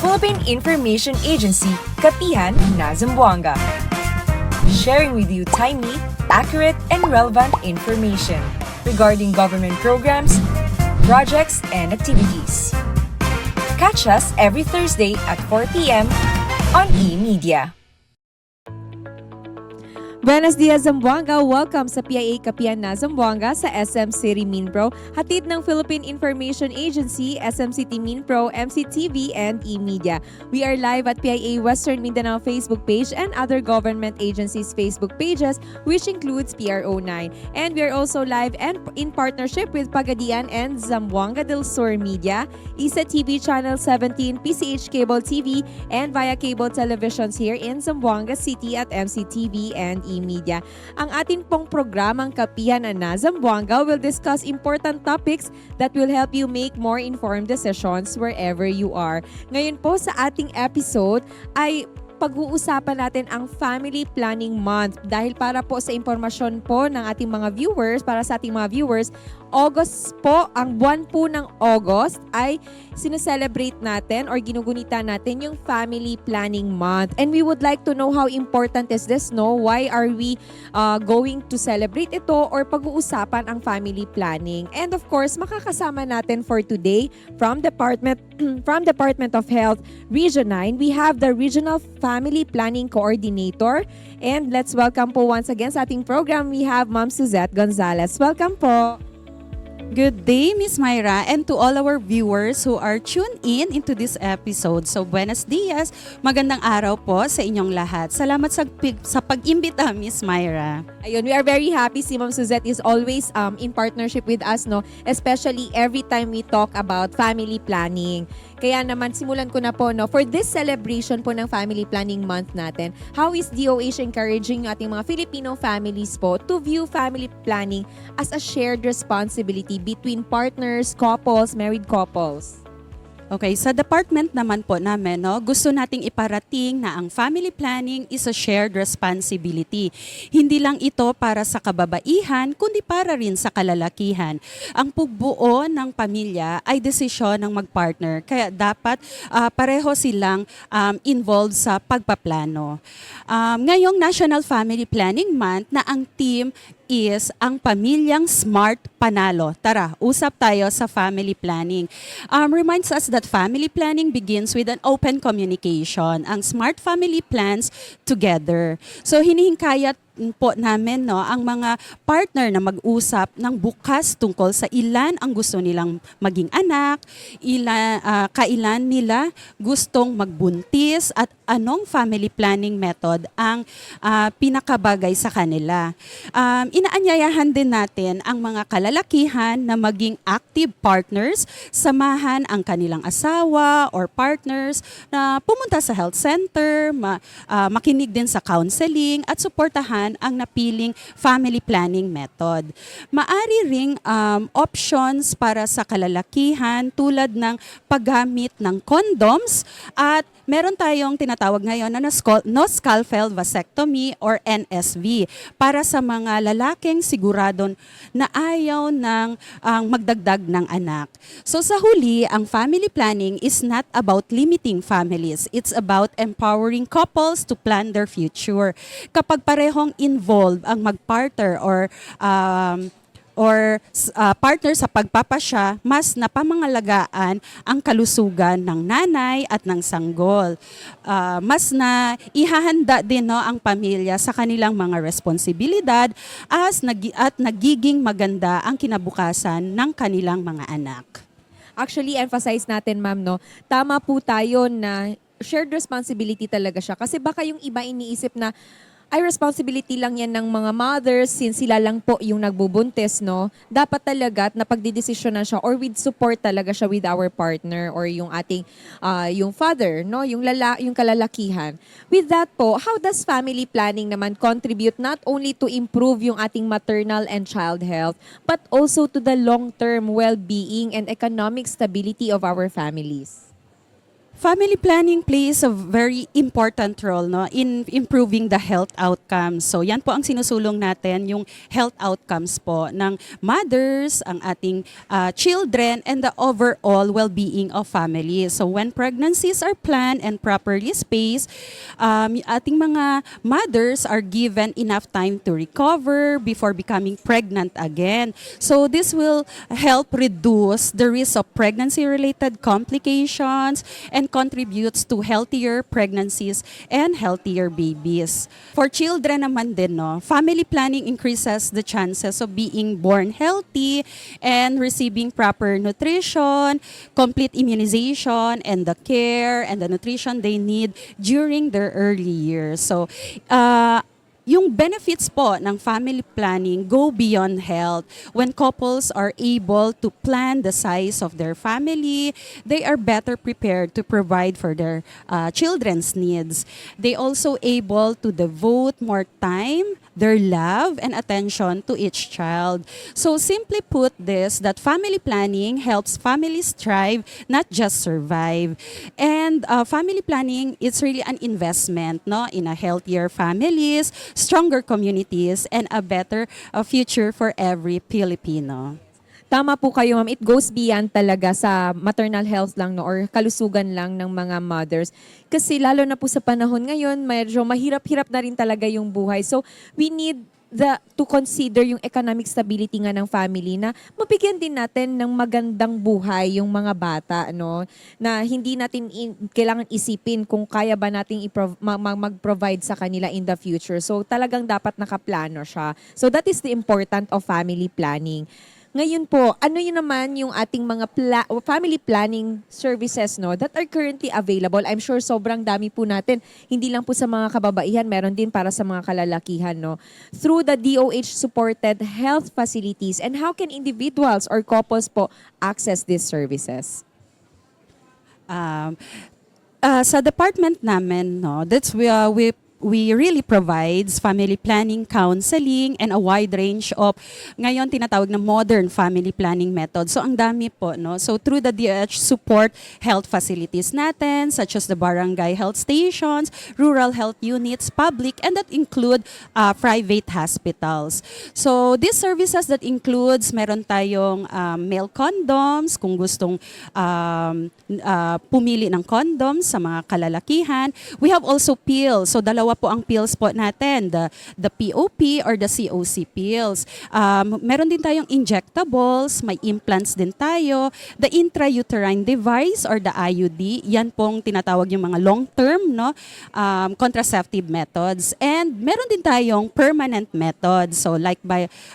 Philippine Information Agency, Kapihan na Zamboanga. Sharing with you timely, accurate, and relevant information regarding government programs, projects, and activities. Catch us every Thursday at 4 p.m. on e-media. Buenos dias, Zamboanga! Welcome sa PIA Kapihan na Zamboanga sa SM City Minpro, hatid ng Philippine Information Agency, SM City Minpro, MCTV, and eMedia. We are live at PIA Western Mindanao Facebook page and other government agencies' Facebook pages, which includes PRO9. And we are also live and in partnership with Pagadian and Zamboanga del Sur Media, ISA TV Channel 17, PCH Cable TV, and via cable televisions here in Zamboanga City at MCTV and eMedia. Ang atin pong programang Kapihan na Zamboanga will discuss important topics that will help you make more informed decisions wherever you are. Ngayon po sa ating episode ay pag-uusapan natin ang Family Planning Month dahil para po sa impormasyon po ng ating mga viewers, para sa ating mga viewers, August po, ang buwan po ng August ay sineselebrate natin or ginugunita natin yung Family Planning Month. And we would like to know how important is this, no? Why are we going to celebrate ito or pag-uusapan ang family planning? And of course, makakasama natin for today from Department of Health Region 9, we have the Regional Family Planning Coordinator. And let's welcome po once again sa ating program, we have Ma'am Suzette Gonzalez. Welcome po. Good day, Miss Myra, and to all our viewers who are tuned in into this episode. So, buenos dias, magandang araw po sa inyong lahat. Salamat sa pag-imbita, Miss Myra. Ayun, we are very happy si Ma'am Suzette is always in partnership with us, no? Especially every time we talk about family planning. Kaya naman, simulan ko na po, no? For this celebration po ng Family Planning Month natin, how is DOH encouraging yung ating mga Filipino families po to view family planning as a shared responsibility between partners, couples, married couples? Okay, sa department naman po namin, no, gusto nating iparating na ang family planning is a shared responsibility. Hindi lang ito para sa kababaihan, kundi para rin sa kalalakihan. Ang pagbuo ng pamilya ay desisyon ng magpartner, kaya dapat pareho silang involved sa pagpaplano. Ngayong National Family Planning Month na ang team is ang Pamilyang Smart Panalo. Tara, usap tayo sa family planning. Reminds us that family planning begins with an open communication. Ang smart family plans together. So hinihingkayat po namin, no, ang mga partner na mag-usap ng bukas tungkol sa ilan ang gusto nilang maging anak, kailan nila gustong magbuntis at anong family planning method ang pinakabagay sa kanila. Inaanyayahan din natin ang mga kalalakihan na maging active partners, samahan ang kanilang asawa or partners na pumunta sa health center, makinig din sa counseling at suportahan ang napiling family planning method. Maari ring options para sa kalalakihan tulad ng paggamit ng condoms at meron tayong tinatawag ngayon na no-scalpel vasectomy or NSV para sa mga lalaking sigurado na ayaw ng magdagdag ng anak. So sa huli, ang family planning is not about limiting families. It's about empowering couples to plan their future. Kapag parehong involved ang magpartner or partner sa pagpapasya, mas napamangalagaan ang kalusugan ng nanay at ng sanggol. Mas na ihahanda din, no, ang pamilya sa kanilang mga responsibilidad at nagiging maganda ang kinabukasan ng kanilang mga anak. Actually, emphasize natin, ma'am, no, tama po tayo na shared responsibility talaga siya. Kasi baka yung iba iniisip na ay responsibility lang yan ng mga mothers since sila lang po yung nagbubuntis, no? Dapat talaga at napagdidesisyonan siya or with support talaga siya with our partner or yung ating yung father, no? Yung kalalakihan. With that po, how does family planning naman contribute not only to improve yung ating maternal and child health but also to the long-term well-being and economic stability of our families? Family planning plays a very important role no in improving the health outcomes. So yan po ang sinusulong natin, yung health outcomes po ng mothers, ang ating children, and the overall well-being of families. So when pregnancies are planned and properly spaced, ating mga mothers are given enough time to recover before becoming pregnant again. So this will help reduce the risk of pregnancy-related complications and contributes to healthier pregnancies and healthier babies. For children naman din, no, family planning increases the chances of being born healthy and receiving proper nutrition, complete immunization, and the care and the nutrition they need during their early years. So, yung benefits po ng family planning go beyond health. When couples are able to plan the size of their family, they are better prepared to provide for their children's needs. They also able to devote more time, their love, and attention to each child. So simply put this, that family planning helps families thrive, not just survive. And family planning is really an investment, no, in a healthier families, stronger communities, and a better future for every Filipino. Tama po kayo, ma'am. It goes beyond talaga sa maternal health lang, no, or kalusugan lang ng mga mothers. Kasi lalo na po sa panahon ngayon, medyo mahirap-hirap na rin talaga yung buhay. So we need to consider yung economic stability nga ng family, na mabigyan din natin ng magandang buhay yung mga bata, no, na hindi natin kailangan isipin kung kaya ba nating mag-provide sa kanila in the future. So talagang dapat nakaplano siya. So that is the important of family planning. Ngayon po, ano yun naman yung ating mga family planning services, no, that are currently available? I'm sure sobrang dami po natin. Hindi lang po sa mga kababaihan, meron din para sa mga kalalakihan, no? Through the DOH-supported health facilities, and how can individuals or couples po access these services? Sa department namin, no, that's we really provides family planning, counseling, and a wide range of, ngayon tinatawag na modern family planning methods. So ang dami po, no? So through the DH support health facilities natin, such as the barangay health stations, rural health units, public, and that include private hospitals. So these services that includes, meron tayong male condoms, kung gustong pumili ng condoms sa mga kalalakihan. We have also pills. So dalawa po ang pills po natin, the POP or the COC pills. Meron din tayong injectables, may implants din tayo, the intrauterine device or the IUD, yan pong tinatawag yung mga long-term, no, contraceptive methods. And meron din tayong permanent methods, so like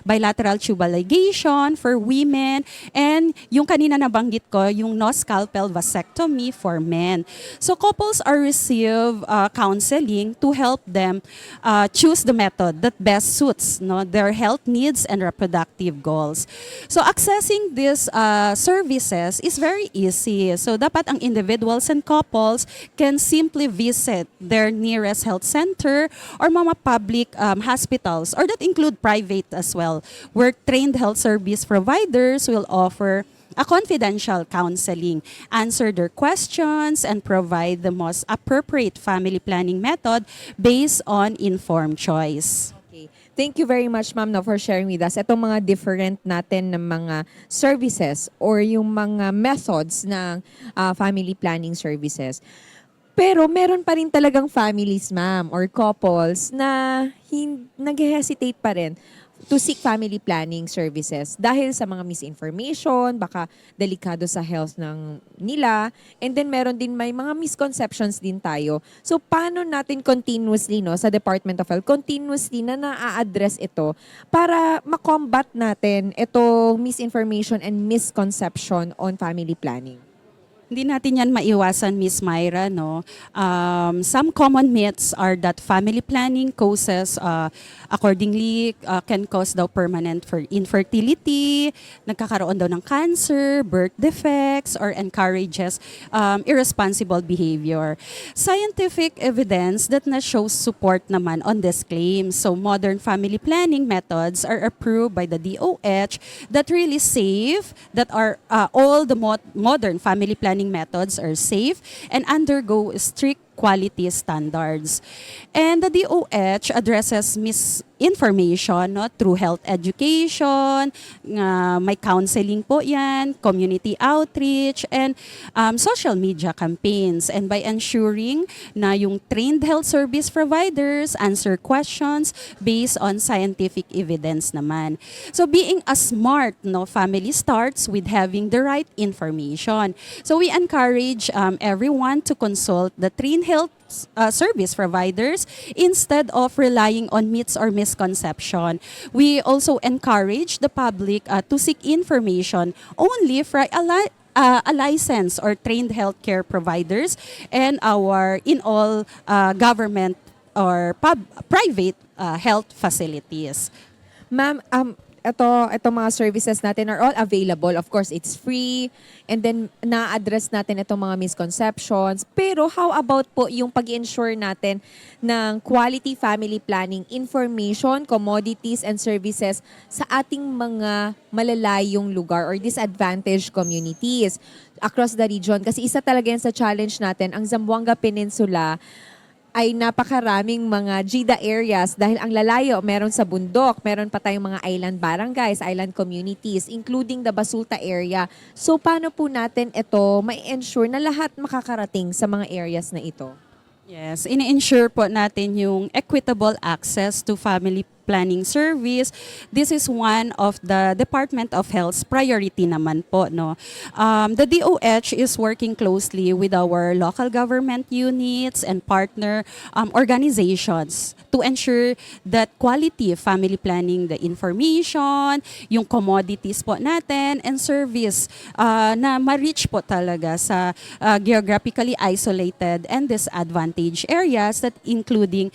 bilateral tubal ligation for women, and yung kanina nabanggit ko, yung no-scalpel vasectomy for men. So couples are receive counseling to help them choose the method that best suits, no, their health needs and reproductive goals. So accessing these services is very easy. So dapat ang individuals and couples can simply visit their nearest health center or mga public hospitals, or that include private as well, where trained health service providers will offer a confidential counseling, answer their questions, and provide the most appropriate family planning method based on informed choice. Okay. Thank you very much, ma'am, no, for sharing with us itong mga different natin ng mga services or yung mga methods ng family planning services. Pero meron pa rin talagang families, ma'am, or couples na nag-hesitate pa rin to seek family planning services dahil sa mga misinformation, baka delikado sa health ng nila, and then meron din may mga misconceptions din tayo. So paano natin continuously, no, sa Department of Health, continuously na na-address ito para makombat natin itong misinformation and misconception on family planning? Hindi natin yan maiwasan, Miss Myra, no? Some common myths are that family planning causes, accordingly, can cause daw permanent infertility, nagkakaroon daw ng cancer, birth defects, or encourages irresponsible behavior. Scientific evidence that na shows support naman on this claim. So modern family planning methods are approved by the DOH that really safe, that are all the modern family planning planning methods are safe and undergo strict quality standards. And the DOH addresses misinformation, no, through health education, may counseling po yan, community outreach, and social media campaigns. And by ensuring na yung trained health service providers answer questions based on scientific evidence naman. So being a smart, no, family starts with having the right information. So we encourage everyone to consult the trained health service providers instead of relying on myths or misconception. We also encourage the public to seek information only from a licensed or trained healthcare providers and in all government or private health facilities. Ma'am, ito mga services natin are all available. Of course, it's free. And then, na-address natin itong mga misconceptions. Pero how about po yung pag-ensure natin ng quality family planning information, commodities, and services sa ating mga malalayong lugar or disadvantaged communities across the region? Kasi isa talaga yan sa challenge natin. Ang Zamboanga Peninsula ay napakaraming mga GIDA areas dahil ang lalayo, meron sa bundok, meron pa tayong mga island barangays, island communities, including the Basulta area. So paano po natin ito ma-ensure na lahat makakarating sa mga areas na ito? Yes, ini-ensure po natin yung equitable access to family planning service. This is one of the Department of Health's priority naman po, no. The DOH is working closely with our local government units and partner organizations to ensure that quality family planning, the information, yung commodities po natin, and service na ma-reach po talaga sa geographically isolated and disadvantaged areas that including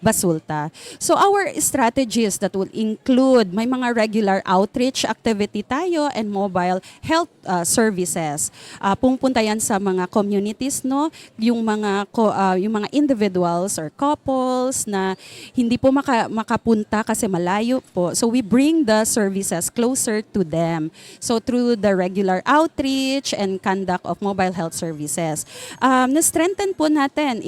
Basulta. So our strategies that will include may mga regular outreach activity tayo and mobile health services. Pupunta yan sa mga communities, no, yung mga individuals or couples na hindi po makapunta kasi malayo po. So we bring the services closer to them. So through the regular outreach and conduct of mobile health services. Na-strengthen po natin,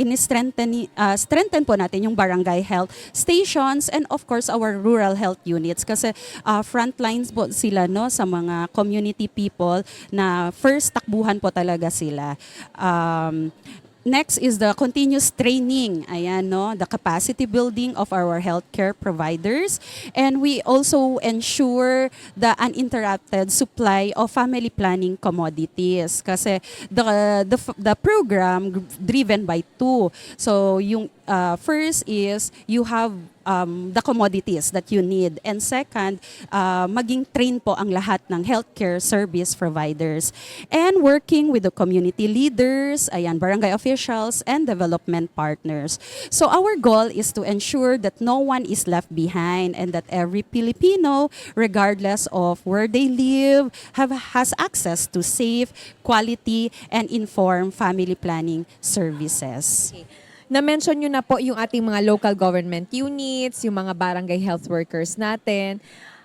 strengthen po natin yung barangay health stations and of course our rural health units kasi frontlines po sila, no, sa mga community people na first takbuhan po talaga sila. Next is the continuous training, ayan, no, the capacity building of our healthcare providers, and we also ensure the uninterrupted supply of family planning commodities kasi the program driven by two. So yung first is you have the commodities that you need. And second, maging train po ang lahat ng healthcare service providers. And working with the community leaders, ayan, barangay officials, and development partners. So our goal is to ensure that no one is left behind and that every Filipino, regardless of where they live, has access to safe, quality, and informed family planning services. Okay. Na-mention nyo na po yung ating mga local government units, yung mga barangay health workers natin.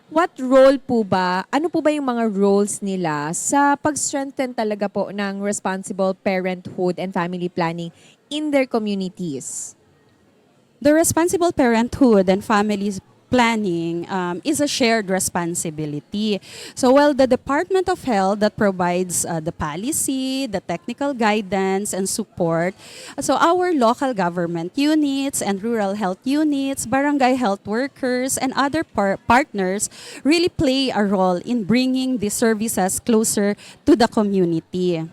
What role po ba, ano po ba yung mga roles nila sa pag-strengthen talaga po ng responsible parenthood and family planning in their communities? The responsible parenthood and family planning is a shared responsibility. So while the Department of Health that provides the policy, the technical guidance and support, so our local government units and rural health units, barangay health workers, and other partners really play a role in bringing the services closer to the community.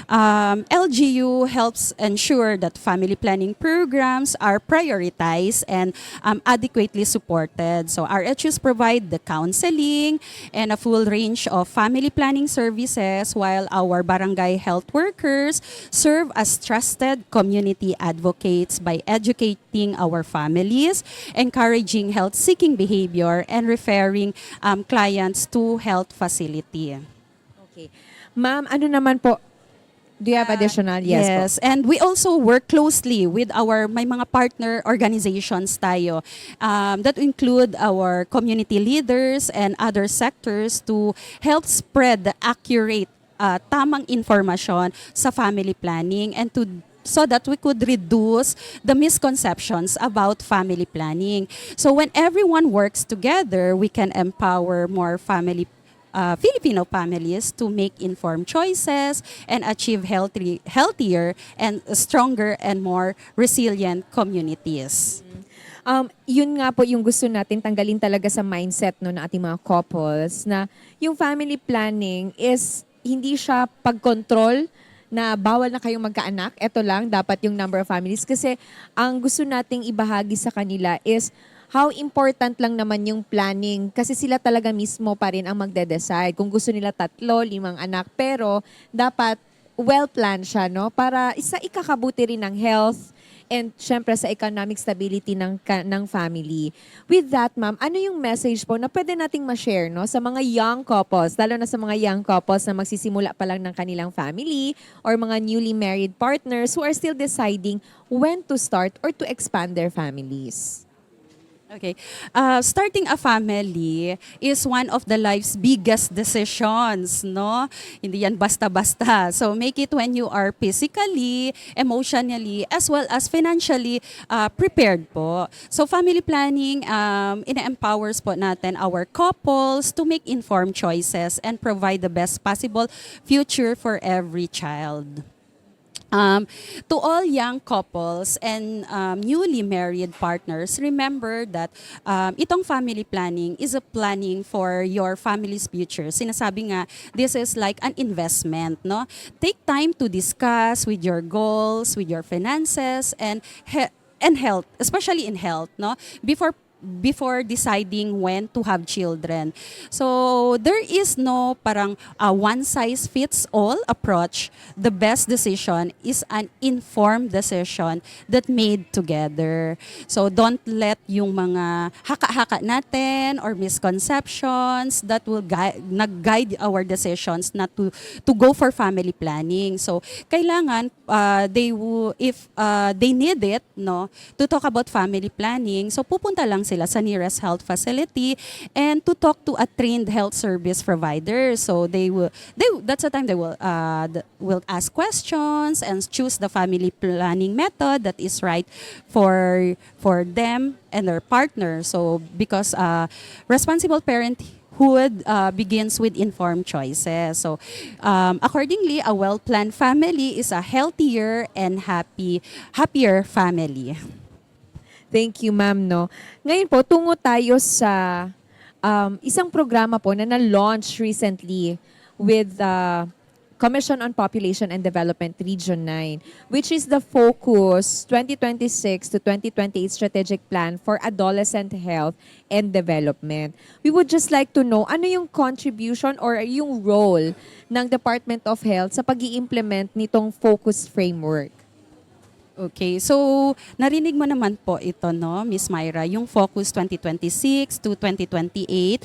LGU helps ensure that family planning programs are prioritized and adequately supported. So RHUs provide the counseling and a full range of family planning services while our barangay health workers serve as trusted community advocates by educating our families, encouraging health-seeking behavior, and referring clients to health facility. Okay. Ma'am, ano naman po, do you have additional? Yes, and we also work closely with may mga partner organizations tayo that include our community leaders and other sectors to help spread the accurate tamang impormasyon sa family planning and so that we could reduce the misconceptions about family planning. So when everyone works together, we can empower more Filipino families to make informed choices and achieve healthier and stronger and more resilient communities. Yun nga po yung gusto natin tanggalin talaga sa mindset no, ng ating mga couples na yung family planning is hindi siya pagkontrol na bawal na kayong magkaanak. Ito lang, dapat yung number of families. Kasi ang gusto nating ibahagi sa kanila is how important lang naman yung planning. Kasi sila talaga mismo pa rin ang magde-decide. Kung gusto nila 3, 5 anak. Pero dapat well-planned siya, no? Para ikakabuti rin ng health and syempre sa economic stability ng family. With that, ma'am, ano yung message po na pwede nating ma-share no, sa mga young couples, lalo na sa mga young couples na magsisimula pa lang ng kanilang family or mga newly married partners who are still deciding when to start or to expand their families? Okay. Starting a family is one of the life's biggest decisions, no? Hindi yan basta-basta. So make it when you are physically, emotionally, as well as financially prepared po. So family planning, ina-empowers po natin our couples to make informed choices and provide the best possible future for every child. To all young couples and newly married partners, remember that itong family planning is a planning for your family's future. Sinasabi nga, this is like an investment, no? Take time to discuss with your goals, with your finances, and health, especially in health, no? Before deciding when to have children. So there is no parang one size fits all approach. The best decision is an informed decision that made together. So don't let yung mga haka-haka natin or misconceptions that will guide our decisions not to go for family planning. So kailangan if they need it, no, to talk about family planning, so pupunta lang sila sa nearest health facility and to talk to a trained health service provider. So that's the time they will ask questions and choose the family planning method that is right for them and their partner. So because responsible parenthood begins with informed choices. So accordingly, a well-planned family is a healthier and happier family. Thank you, ma'am. No? Ngayon po, tungo tayo sa isang programa po na na-launch recently with the Commission on Population and Development Region 9, which is the Focus 2026 to 2028 Strategic Plan for Adolescent Health and Development. We would just like to know, ano yung contribution or yung role ng Department of Health sa pag-i-implement nitong Focus Framework? Okay, so narinig mo naman po ito, no, Miss Myra, yung Focus 2026 to 2028.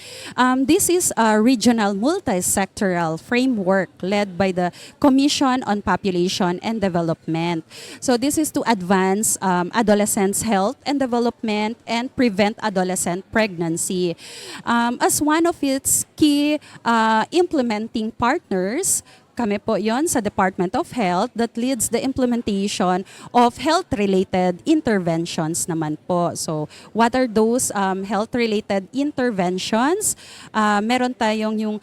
This is a regional multi-sectoral framework led by the Commission on Population and Development. So this is to advance adolescents' health and development and prevent adolescent pregnancy. As one of its key implementing partners, kami po yon sa Department of Health that leads the implementation of health-related interventions naman po. So, what are those health-related interventions? Meron tayong yung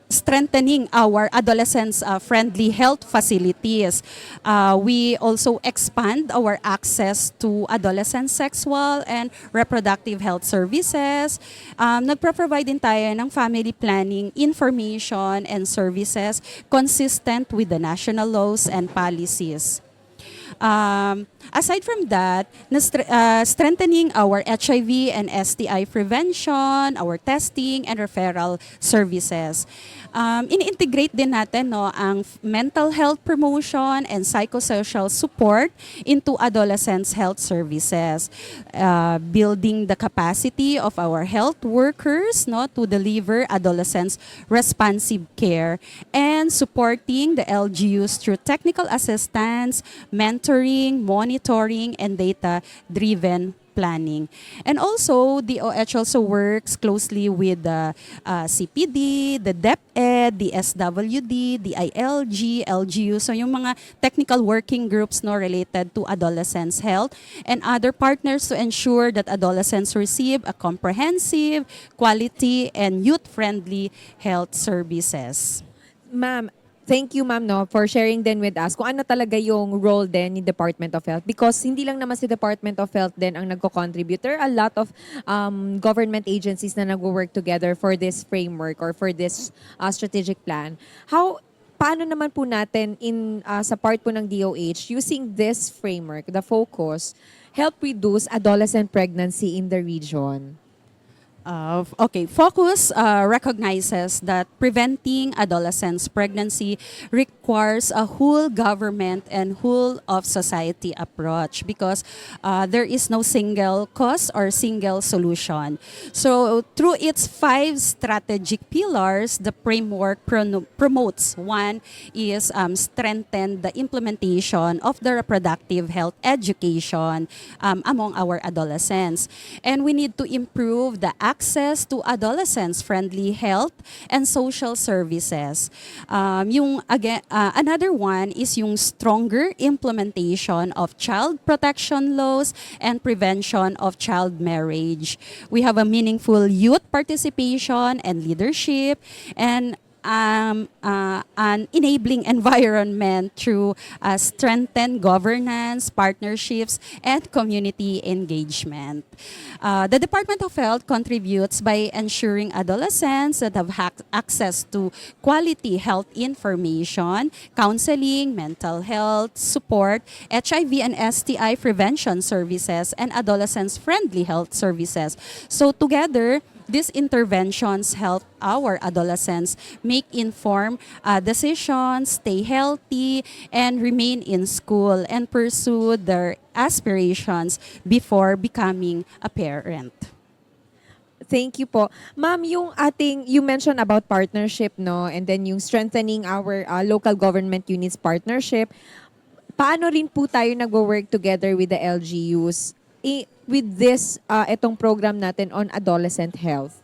strengthening our adolescents-friendly health facilities. We also expand our access to adolescent sexual and reproductive health services. Nagpro-provide din tayo ng family planning information and services consistent with the national laws and policies. Aside from that, strengthening our HIV and STI prevention, our testing and referral services. In-integrate din natin ang mental health promotion and psychosocial support into adolescents' health services. Building the capacity of our health workers to deliver adolescents responsive care and supporting the LGUs through technical assistance, mentoring, monitoring, and data-driven planning. And also, DOH also works closely with the CPD, the DepEd, the SWD, the ILG, LGU. So yung mga technical working groups no related to adolescents' health and other partners to ensure that adolescents receive a comprehensive, quality, and youth-friendly health services. Ma'am, thank you ma'am no for sharing din with us kung ano talaga yung role din ni Department of Health because hindi lang naman si Department of Health din ang nagko-contribute. There are a lot of government agencies na nagwo-work together for this framework or for this strategic plan. Paano naman po natin sa part po ng DOH using this framework, the focus, help reduce adolescent pregnancy in the region? Focus recognizes that preventing adolescents' pregnancy requires a whole government and whole of society approach because there is no single cause or single solution. So through its 5 strategic pillars, the framework promotes. One is strengthen the implementation of the reproductive health education among our adolescents. And we need to improve the access to adolescents-friendly health and social services. Another one is yung stronger implementation of child protection laws and prevention of child marriage. We have a meaningful youth participation and leadership and an enabling environment through strengthened governance, partnerships, and community engagement. The Department of Health contributes by ensuring adolescents that have access to quality health information, counseling, mental health, support, HIV and STI prevention services, and adolescents-friendly health services. So together, these interventions help our adolescents make informed decisions, stay healthy, and remain in school and pursue their aspirations before becoming a parent. Thank you po. Ma'am, you mentioned about partnership, no? And then yung strengthening our local government units partnership. Paano rin po tayo nagwo-work together with the LGUs with this itong program natin on adolescent health?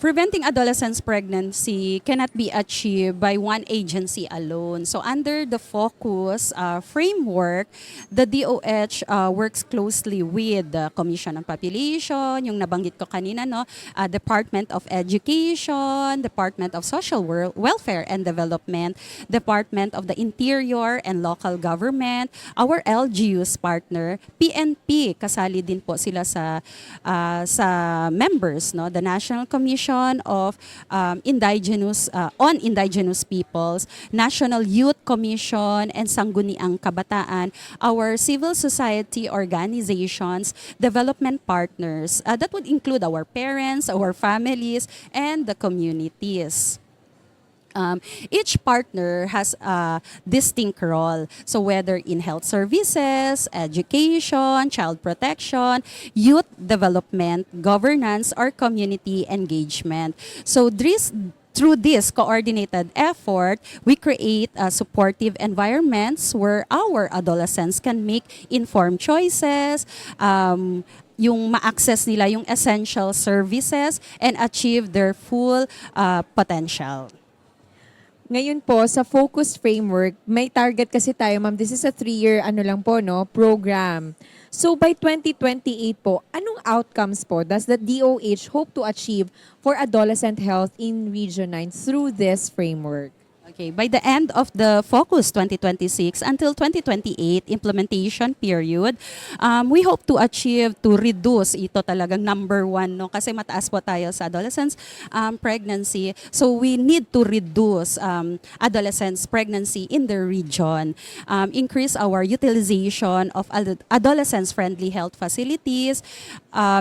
Preventing adolescents' pregnancy cannot be achieved by one agency alone. So under the focus framework, the DOH works closely with the Commission on Population, yung nabanggit ko kanina, no? Department of Education, Department of Social Welfare and Development, Department of the Interior and Local Government, our LGU's partner, PNP, kasali din po sila sa members, no? The National Commission of Indigenous Peoples, National Youth Commission, and Sangguniang Kabataan, our civil society organizations, development partners. That would include our parents, our families, and the communities. Each partner has a distinct role. So whether in health services, education, child protection, youth development, governance, or community engagement. So through this coordinated effort, we create supportive environments where our adolescents can make informed choices, yung ma-access nila yung essential services, and achieve their full potential. Ngayon po, sa focus framework, may target kasi tayo, ma'am. This is a 3-year program. So by 2028 po, anong outcomes po does the DOH hope to achieve for adolescent health in Region 9 through this framework? Okay, by the end of the Focus 2026 until 2028 implementation period, we hope to reduce ito talagang number 1, no? Kasi mataas po tayo sa adolescents pregnancy. So we need to reduce adolescents pregnancy in the region, increase our utilization of adolescents-friendly health facilities,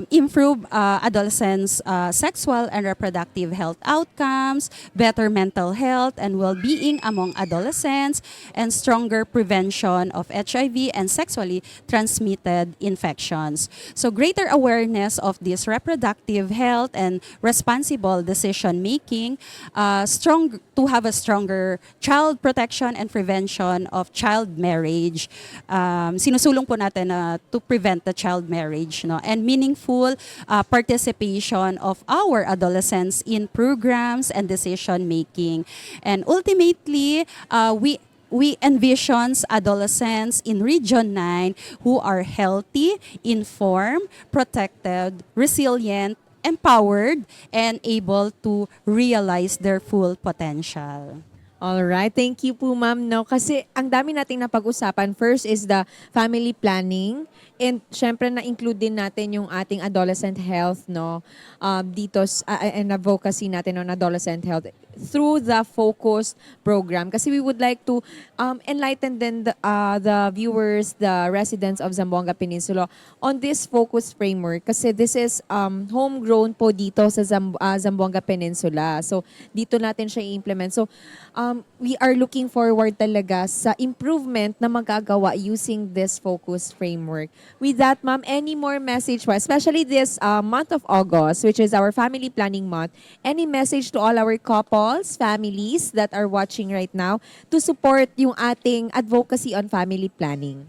improve adolescents' sexual and reproductive health outcomes, better mental health and well-being well-being among adolescents, and stronger prevention of HIV and sexually transmitted infections. So greater awareness of this reproductive health and responsible decision making, to have a stronger child protection and prevention of child marriage. Sinusulong po natin to prevent the child marriage, no, and meaningful participation of our adolescents in programs and decision making. And ultimately, we envisions adolescents in Region 9 who are healthy, informed, protected, resilient, empowered, and able to realize their full potential. Alright, thank you po ma'am. No? Kasi ang dami nating napag-usapan. First is the family planning. And syempre na-include din natin yung ating adolescent health, no? And advocacy natin on adolescent health through the focused program. Kasi we would like to enlighten then the viewers, the residents of Zamboanga Peninsula on this focused framework. Kasi this is homegrown po dito sa Zamboanga Peninsula. So dito natin siya i-implement. So we are looking forward talaga sa improvement na magagawa using this focused framework. With that, ma'am, any more message, especially this month of August, which is our family planning month, any message to all our couples, families that are watching right now to support yung ating advocacy on family planning?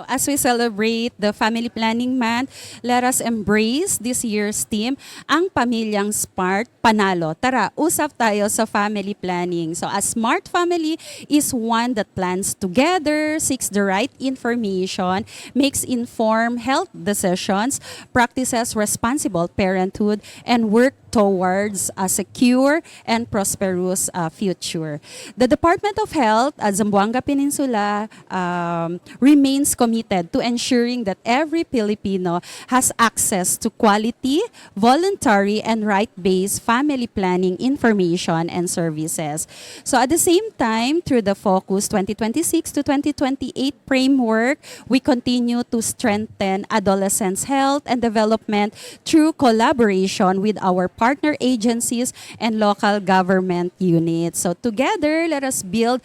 As we celebrate the Family Planning Month, let us embrace this year's theme, ang Pamilyang Smart, Panalo. Tara, usap tayo sa family planning. So a smart family is one that plans together, seeks the right information, makes informed health decisions, practices responsible parenthood, and work towards a secure and prosperous future. The Department of Health at Zamboanga Peninsula remains committed to ensuring that every Filipino has access to quality, voluntary, and right-based family planning information and services. So at the same time, through the Focus 2026 to 2028 framework, we continue to strengthen adolescents' health and development through collaboration with our partner agencies and local government units. So together, let us build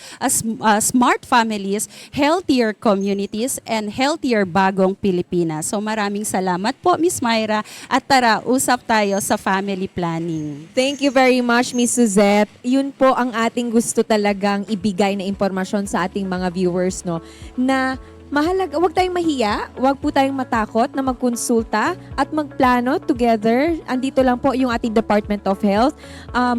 smart families, healthier communities, and healthier bagong Pilipinas. So maraming salamat po, Miss Myra. At tara, usap tayo sa family planning. Thank you very much, Miss Suzette. Yun po ang ating gusto talagang ibigay na impormasyon sa ating mga viewers, no, na mahalaga, huwag tayong mahiya, huwag po tayong matakot na magkonsulta at magplano together. Andito lang po yung ating Department of Health,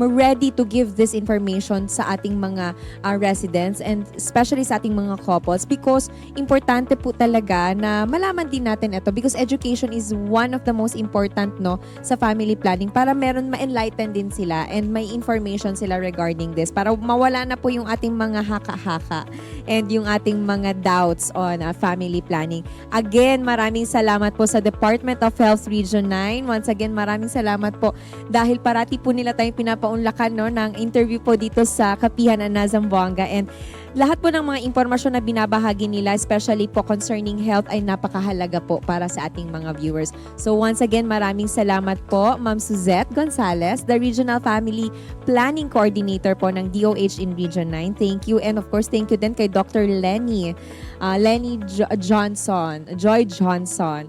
ready to give this information sa ating mga residents and especially sa ating mga couples because importante po talaga na malaman din natin ito because education is one of the most important, no, sa family planning para meron ma-enlighten din sila and may information sila regarding this para mawala na po yung ating mga haka-haka and yung ating mga doubts on family planning. Again, maraming salamat po sa Department of Health Region 9. Once again, maraming salamat po dahil parati po nila tayong pinapaunlakan, no, ng interview po dito sa Kapihan na Zamboanga and lahat po ng mga impormasyon na binabahagi nila, especially po concerning health, ay napakahalaga po para sa ating mga viewers. So once again, maraming salamat po, Ma'am Suzette Gonzalez, the Regional Family Planning Coordinator po ng DOH in Region 9. Thank you. And of course, thank you din kay Dr. Joy Johnson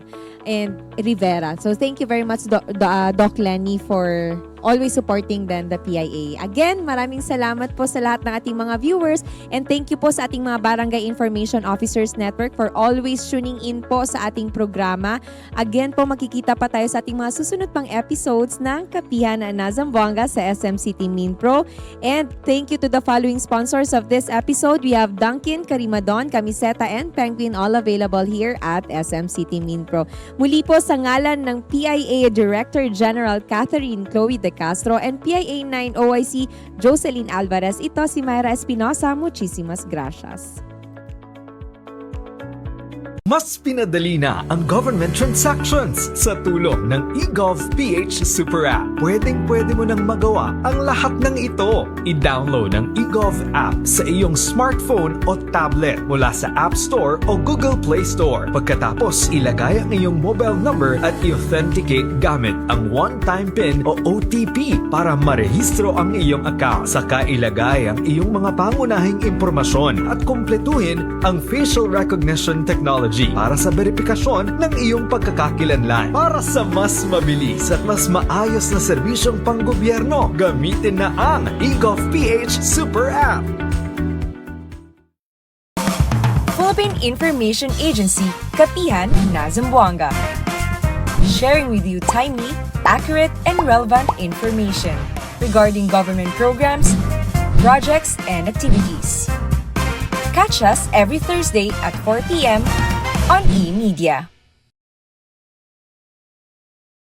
and Rivera. So thank you very much, Doc Lenny, for always supporting then the PIA. Again, maraming salamat po sa lahat ng ating mga viewers and thank you po sa ating mga Barangay Information Officers Network for always tuning in po sa ating programa. Again po, makikita pa tayo sa ating mga susunod pang episodes ng Kapihan na Zamboanga sa SM City Minpro. And thank you to the following sponsors of this episode. We have Dunkin, Karimadon, Camiseta, and Penguin all available here at SM City Minpro. Muli po sa ngalan ng PIA Director General Catherine Chloe De Castro and PIA 9 OIC Jocelyn Alvarez. Ito si Myra Espinosa. Muchísimas gracias. Mas pinadali na ang government transactions sa tulong ng eGov.ph Super App. Pwedeng-pwede mo nang magawa ang lahat ng ito. I-download ang eGov app sa iyong smartphone o tablet mula sa App Store o Google Play Store. Pagkatapos, ilagay ang iyong mobile number at i-authenticate gamit ang one-time PIN o OTP para marehistro ang iyong account. Saka ilagay ang iyong mga pangunahing impormasyon at kumpletuhin ang facial recognition technology para sa verifikasyon ng iyong pagkakakilanlan. Para sa mas mabilis at mas maayos na serbisyong panggobyerno, gamitin na ang eGov.ph Super App. Philippine Information Agency, Kapihan na Zamboanga. Sharing with you timely, accurate, and relevant information regarding government programs, projects, and activities. Catch us every Thursday at 4 p.m. on eMedia.